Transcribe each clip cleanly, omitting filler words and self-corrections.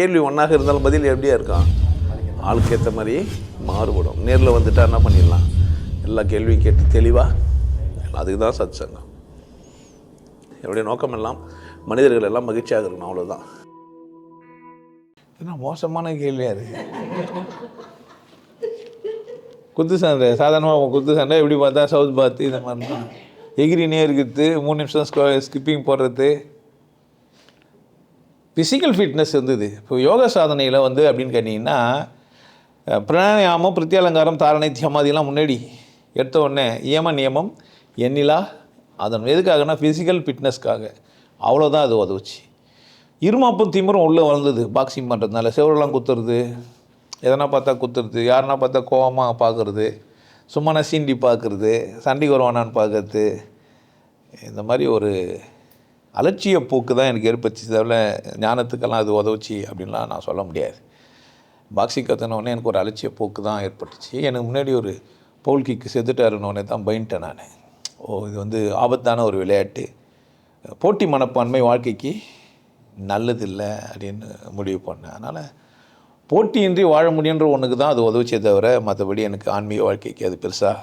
கேள்வி ஒன்றாக இருந்தாலும் பதில் எப்படியா இருக்கான், ஆளுக்கு ஏற்ற மாதிரி மாறுபடும். நேரில் வந்துட்டால் என்ன பண்ணிடலாம், எல்லா கேள்வியும் கேட்டு தெளிவாக. அதுக்கு தான் சத் சங்கம். என்னுடைய நோக்கம் எல்லாம் மனிதர்கள் எல்லாம் மகிழ்ச்சியாக இருக்கணும், அவ்வளோதான். ஏன்னா மோசமான கேள்வியாக இருக்குது. குத்து சண்டை சாதாரணமாக குத்து சண்டை எப்படி பார்த்தா சவுத் பாத்து இந்த மாதிரி தான் எகிரினே இருக்குது, 3 நிமிஷம் ஸ்கிப்பிங் போடுறது. ஃபிசிக்கல் ஃபிட்னஸ் இருந்தது. இப்போ யோகா சாதனையில் அப்படின்னு கேட்டிங்கன்னா பிராணாயாமம், பிரத்யாலங்காரம், தாரணை, தியமாதிலாம் முன்னாடி எடுத்த உடனே யம நியமம் எண்ணிலா அதன் எதுக்காகனா ஃபிசிக்கல் ஃபிட்னஸ்க்காக. அவ்வளோதான் அது உதவுச்சு. இருமாப்பும் திமிரும் உள்ளே வளர்ந்தது பாக்ஸிங் பண்ணுறதுனால. செவரெல்லாம் குத்துறது, எதனா பார்த்தா குத்துறது, யாருன்னா பார்த்தா கோவமாக பார்க்குறது, சும்மா சீண்டி பார்க்குறது, சண்டைக்கு வருவானான்னு பார்க்கறது, இந்த மாதிரி ஒரு அலட்சிய போக்கு தான் எனக்கு ஏற்படுச்சு. தவிர ஞானத்துக்கெல்லாம் அது உதவுச்சு அப்படின்லாம் நான் சொல்ல முடியாது. பாக்ஸிங் கற்றுனோடனே எனக்கு ஒரு அலட்சிய போக்கு தான் ஏற்பட்டுச்சு. எனக்கு முன்னாடி ஒரு பவுல் கிக்கு செத்துட்டாருன்னொடனே தான் பயன்ட்டேன் நான். இது ஆபத்தான ஒரு விளையாட்டு, போட்டி மனப்பான்மை வாழ்க்கைக்கு நல்லதில்லை அப்படின்னு முடிவு பண்ணேன். அதனால் போட்டியின்றி வாழ முடியுன்ற ஒன்றுக்கு தான் அது உதவிச்சே தவிர மற்றபடி எனக்கு ஆன்மீக வாழ்க்கைக்கு அது பெருசாக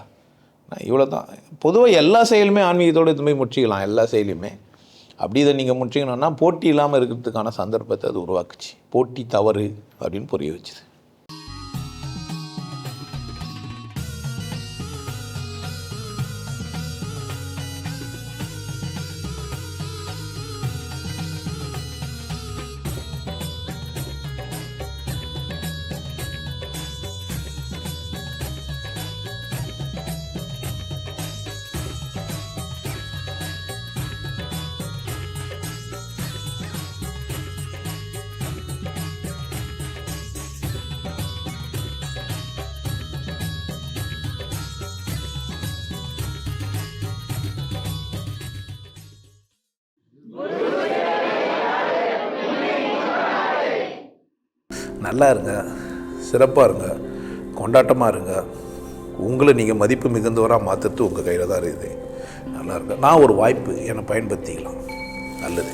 நான் இவ்வளோ தான். பொதுவாக எல்லா செயலுமே ஆன்மீகத்தோடு இது மாதிரி முடிச்சிக்கலாம், எல்லா செயலுமே. அப்படி இதை நீங்கள் முடிச்சிக்கணுன்னா போட்டி இல்லாமல் இருக்கிறதுக்கான சந்தர்ப்பத்தை அது உருவாக்குச்சு. போட்டி தவறு அப்படின்னு புரிய வச்சுது. நல்லா இருங்க, சிறப்பாக இருங்க, கொண்டாட்டமாக இருங்க. உங்களை நீங்கள் மதிப்பு மிகுந்தவராக மாற்றுறது உங்கள் கையில் தான் இருக்குது. நல்லா இருங்க. நான் ஒரு வாய்ப்பு என்னை பயன்படுத்திக்கலாம். நல்லது.